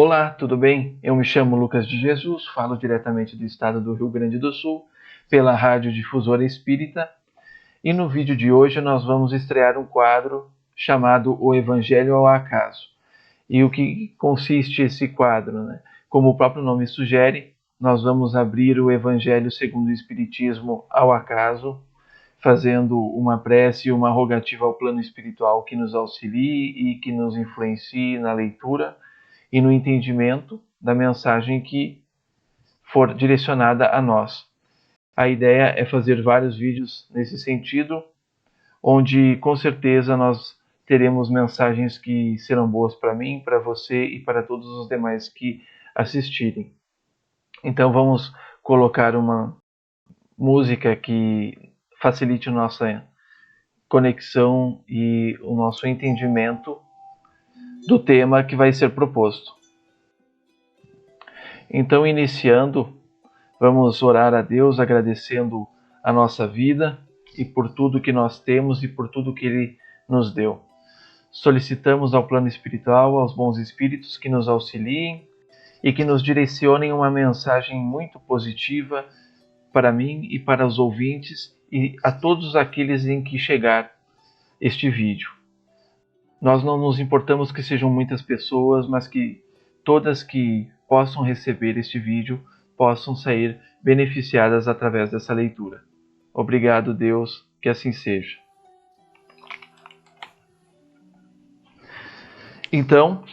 Olá, tudo bem? Eu me chamo Lucas de Jesus, falo diretamente do estado do Rio Grande do Sul, pela Rádio Difusora Espírita, e no vídeo de hoje nós vamos estrear um quadro chamado O Evangelho ao Acaso. E o que consiste esse quadro, né? Como o próprio nome sugere, nós vamos abrir o Evangelho segundo o Espiritismo ao acaso, fazendo uma prece e uma rogativa ao plano espiritual que nos auxilie e que nos influencie na leitura e no entendimento da mensagem que for direcionada a nós. A ideia é fazer vários vídeos nesse sentido, onde com certeza nós teremos mensagens que serão boas para mim, para você e para todos os demais que assistirem. Então vamos colocar uma música que facilite nossa conexão e o nosso entendimento do tema que vai ser proposto. Então, iniciando, vamos orar a Deus agradecendo a nossa vida e por tudo que nós temos e por tudo que Ele nos deu. Solicitamos ao plano espiritual, aos bons espíritos que nos auxiliem e que nos direcionem uma mensagem muito positiva para mim e para os ouvintes e a todos aqueles em que chegar este vídeo. Nós não nos importamos que sejam muitas pessoas, mas que todas que possam receber este vídeo possam sair beneficiadas através dessa leitura. Obrigado, Deus, que assim seja. Então,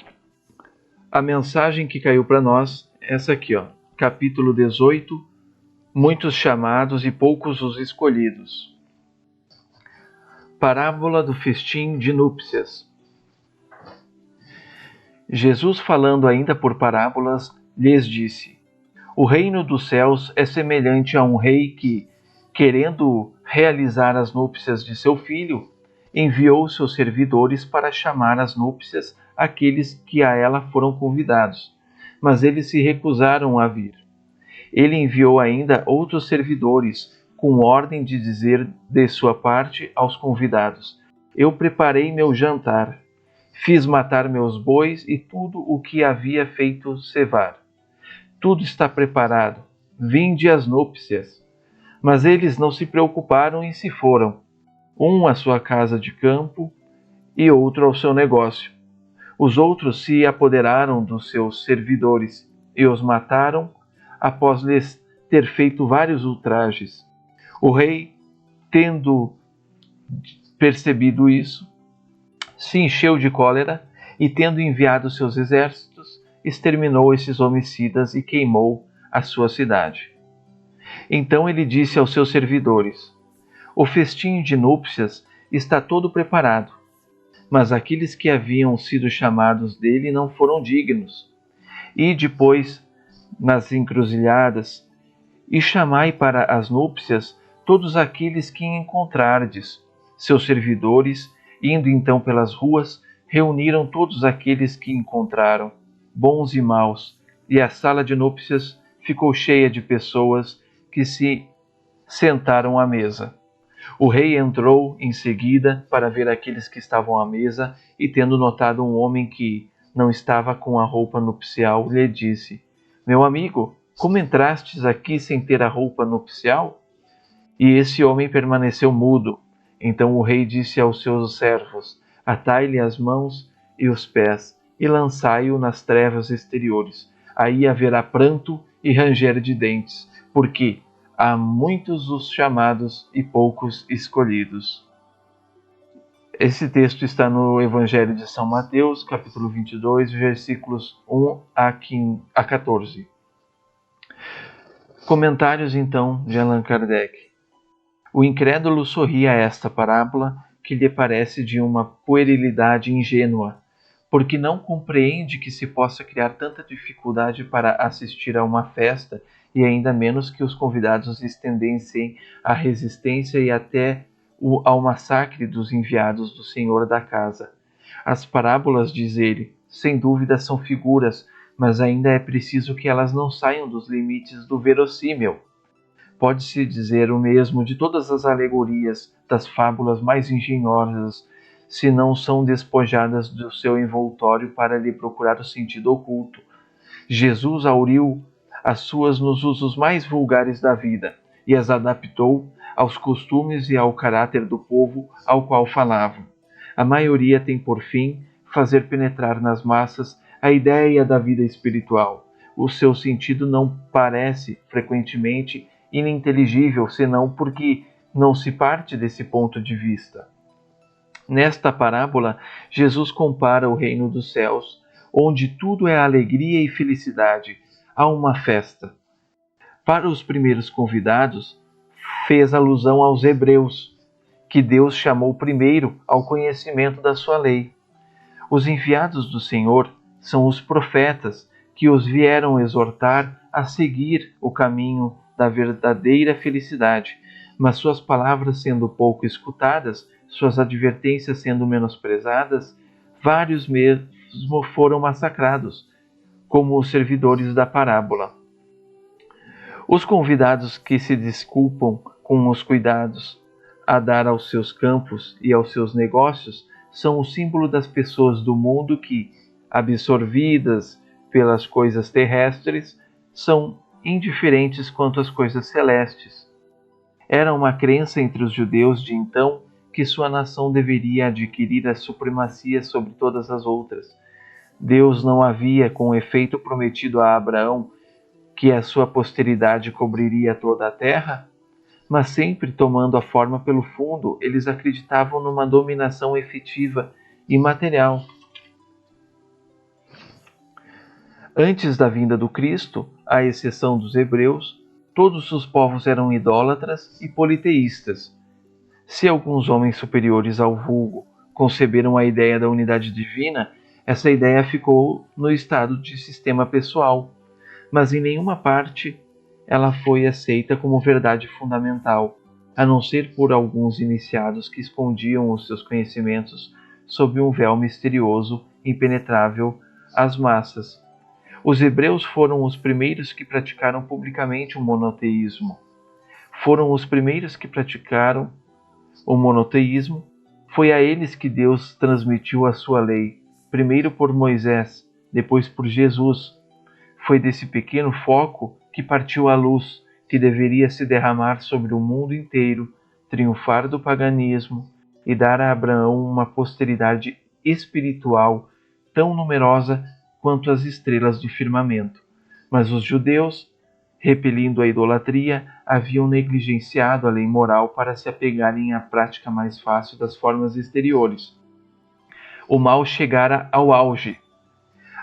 a mensagem que caiu para nós é essa aqui, capítulo 18, muitos chamados e poucos os escolhidos. Parábola do festim de núpcias. Jesus, falando ainda por parábolas, lhes disse: O reino dos céus é semelhante a um rei que, querendo realizar as núpcias de seu filho, enviou seus servidores para chamar às núpcias aqueles que a ela foram convidados, mas eles se recusaram a vir. Ele enviou ainda outros servidores, com ordem de dizer de sua parte aos convidados: Eu preparei meu jantar. Fiz matar meus bois e tudo o que havia feito cevar. Tudo está preparado. Vinde às núpcias. Mas eles não se preocuparam e se foram, um à sua casa de campo e outro ao seu negócio. Os outros se apoderaram dos seus servidores e os mataram após lhes ter feito vários ultrajes. O rei, tendo percebido isso, se encheu de cólera e, tendo enviado seus exércitos, exterminou esses homicidas e queimou a sua cidade. Então ele disse aos seus servidores: O festim de núpcias está todo preparado, mas aqueles que haviam sido chamados dele não foram dignos. E depois, nas encruzilhadas, e chamai para as núpcias todos aqueles que encontrardes. Seus servidores, indo então pelas ruas, reuniram todos aqueles que encontraram, bons e maus, e a sala de núpcias ficou cheia de pessoas que se sentaram à mesa. O rei entrou em seguida para ver aqueles que estavam à mesa e, tendo notado um homem que não estava com a roupa nupcial, lhe disse: Meu amigo, como entrastes aqui sem ter a roupa nupcial? E esse homem permaneceu mudo. Então o rei disse aos seus servos: Atai-lhe as mãos e os pés, e lançai-o nas trevas exteriores. Aí haverá pranto e ranger de dentes, porque há muitos os chamados e poucos escolhidos. Esse texto está no Evangelho de São Mateus, capítulo 22, versículos 1 a 14. Comentários, então, de Allan Kardec. O incrédulo sorri a esta parábola, que lhe parece de uma puerilidade ingênua, porque não compreende que se possa criar tanta dificuldade para assistir a uma festa e ainda menos que os convidados estendessem a resistência e até ao massacre dos enviados do senhor da casa. As parábolas, diz ele, sem dúvida são figuras, mas ainda é preciso que elas não saiam dos limites do verossímil. Pode-se dizer o mesmo de todas as alegorias, das fábulas mais engenhosas, se não são despojadas do seu envoltório para lhe procurar o sentido oculto, Jesus auriu as suas nos usos mais vulgares da vida e as adaptou aos costumes e ao caráter do povo ao qual falavam. A maioria tem por fim fazer penetrar nas massas a ideia da vida espiritual. O seu sentido não parece, frequentemente, ininteligível, senão porque não se parte desse ponto de vista. Nesta parábola, Jesus compara o reino dos céus, onde tudo é alegria e felicidade, a uma festa. Para os primeiros convidados, fez alusão aos hebreus, que Deus chamou primeiro ao conhecimento da sua lei. Os enviados do Senhor são os profetas que os vieram exortar a seguir o caminho da verdadeira felicidade, mas suas palavras sendo pouco escutadas, suas advertências sendo menosprezadas, vários mesmo foram massacrados, como os servidores da parábola. Os convidados que se desculpam com os cuidados a dar aos seus campos e aos seus negócios são o símbolo das pessoas do mundo que, absorvidas pelas coisas terrestres, são indiferentes quanto às coisas celestes. Era uma crença entre os judeus de então que sua nação deveria adquirir a supremacia sobre todas as outras. Deus não havia, com efeito, prometido a Abraão que a sua posteridade cobriria toda a terra? Mas sempre tomando a forma pelo fundo, eles acreditavam numa dominação efetiva e material. Antes da vinda do Cristo, à exceção dos hebreus, todos os povos eram idólatras e politeístas. Se alguns homens superiores ao vulgo conceberam a ideia da unidade divina, essa ideia ficou no estado de sistema pessoal, mas em nenhuma parte ela foi aceita como verdade fundamental, a não ser por alguns iniciados que escondiam os seus conhecimentos sob um véu misterioso impenetrável às massas. Os hebreus foram os primeiros que praticaram publicamente o monoteísmo. Foram os primeiros que praticaram o monoteísmo. Foi a eles que Deus transmitiu a sua lei, primeiro por Moisés, depois por Jesus. Foi desse pequeno foco que partiu a luz, que deveria se derramar sobre o mundo inteiro, triunfar do paganismo e dar a Abraão uma posteridade espiritual tão numerosa quanto as estrelas do firmamento. Mas os judeus, repelindo a idolatria, haviam negligenciado a lei moral para se apegarem à prática mais fácil das formas exteriores. O mal chegara ao auge.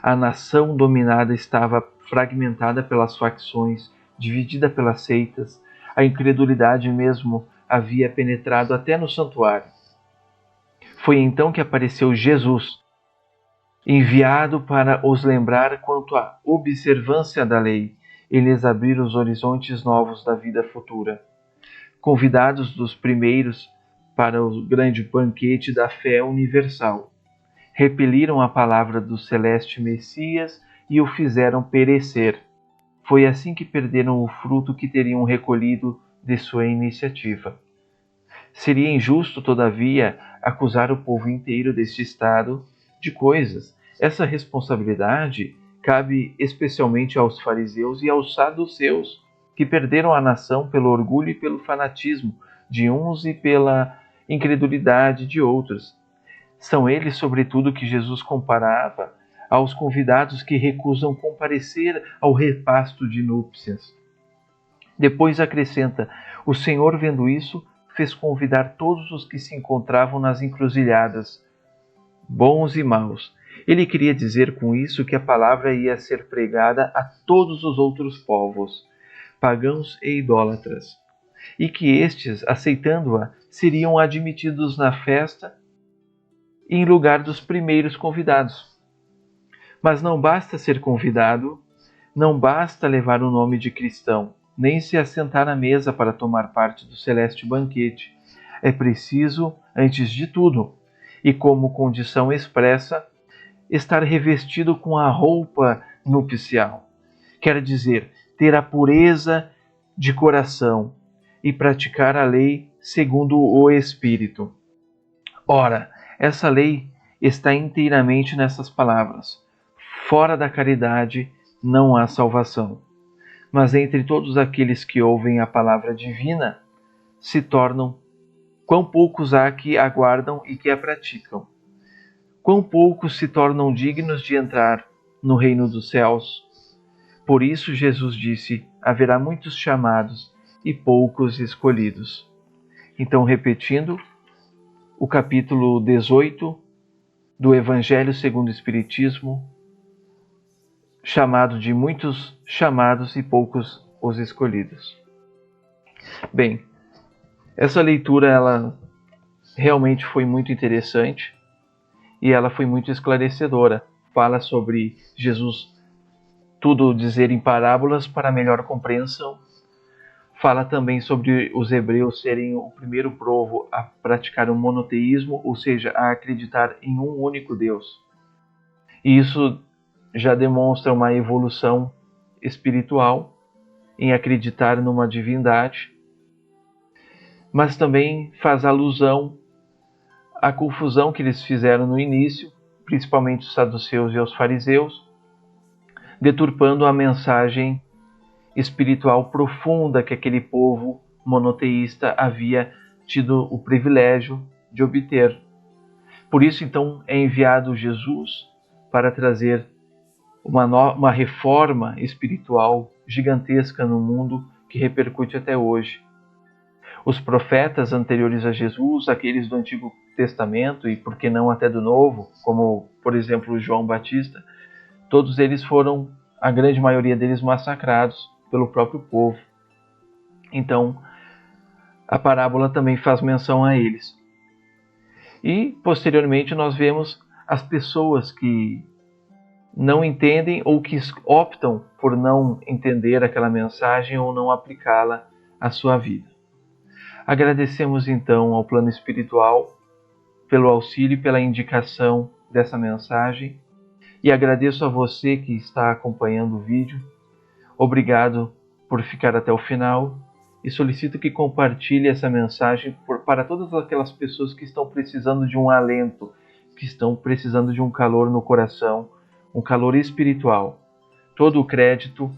A nação dominada estava fragmentada pelas facções, dividida pelas seitas. A incredulidade mesmo havia penetrado até no santuário. Foi então que apareceu Jesus, enviado para os lembrar quanto à observância da lei e lhes abrir os horizontes novos da vida futura. Convidados dos primeiros para o grande banquete da fé universal, repeliram a palavra do celeste Messias e o fizeram perecer. Foi assim que perderam o fruto que teriam recolhido de sua iniciativa. Seria injusto, todavia, acusar o povo inteiro deste estado de coisas. Essa responsabilidade cabe especialmente aos fariseus e aos saduceus, que perderam a nação pelo orgulho e pelo fanatismo de uns e pela incredulidade de outros. São eles, sobretudo, que Jesus comparava aos convidados que recusam comparecer ao repasto de núpcias. Depois acrescenta: o Senhor, vendo isso, fez convidar todos os que se encontravam nas encruzilhadas, bons e maus. Ele queria dizer com isso que a palavra ia ser pregada a todos os outros povos, pagãos e idólatras, e que estes, aceitando-a, seriam admitidos na festa em lugar dos primeiros convidados. Mas não basta ser convidado, não basta levar o nome de cristão, nem se assentar à mesa para tomar parte do celeste banquete. É preciso, antes de tudo, e como condição expressa, estar revestido com a roupa nupcial. Quer dizer, ter a pureza de coração e praticar a lei segundo o Espírito. Ora, essa lei está inteiramente nessas palavras: fora da caridade não há salvação. Mas entre todos aqueles que ouvem a palavra divina, se tornam quão poucos há que aguardam e que a praticam. Quão poucos se tornam dignos de entrar no reino dos céus. Por isso Jesus disse: haverá muitos chamados e poucos escolhidos. Então, repetindo, o capítulo 18 do Evangelho segundo o Espiritismo, chamado de muitos chamados e poucos os escolhidos. Bem, essa leitura ela realmente foi muito interessante e ela foi muito esclarecedora. Fala sobre Jesus tudo dizer em parábolas para melhor compreensão. Fala também sobre os hebreus serem o primeiro povo a praticar o monoteísmo, ou seja, a acreditar em um único Deus. E isso já demonstra uma evolução espiritual em acreditar numa divindade, mas também faz alusão à confusão que eles fizeram no início, principalmente os saduceus e os fariseus, deturpando a mensagem espiritual profunda que aquele povo monoteísta havia tido o privilégio de obter. Por isso, então, é enviado Jesus para trazer uma reforma espiritual gigantesca no mundo que repercute até hoje. Os profetas anteriores a Jesus, aqueles do Antigo Testamento e, por que não, até do Novo, como, por exemplo, João Batista, todos eles foram, a grande maioria deles, massacrados pelo próprio povo. Então, a parábola também faz menção a eles. E, posteriormente, nós vemos as pessoas que não entendem ou que optam por não entender aquela mensagem ou não aplicá-la à sua vida. Agradecemos, então, ao plano espiritual pelo auxílio e pela indicação dessa mensagem e agradeço a você que está acompanhando o vídeo. Obrigado por ficar até o final e solicito que compartilhe essa mensagem para todas aquelas pessoas que estão precisando de um alento, que estão precisando de um calor no coração, um calor espiritual. Todo o crédito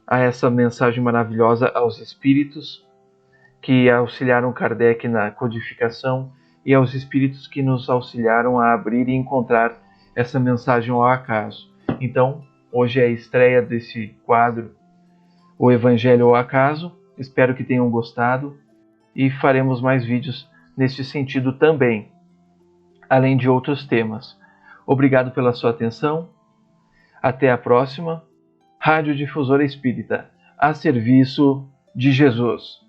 a essa mensagem maravilhosa aos espíritos que auxiliaram Kardec na codificação e aos espíritos que nos auxiliaram a abrir e encontrar essa mensagem ao acaso. Então, hoje é a estreia desse quadro, O Evangelho ao Acaso. Espero que tenham gostado e faremos mais vídeos neste sentido também, além de outros temas. Obrigado pela sua atenção. Até a próxima. Rádio Difusora Espírita, a serviço de Jesus.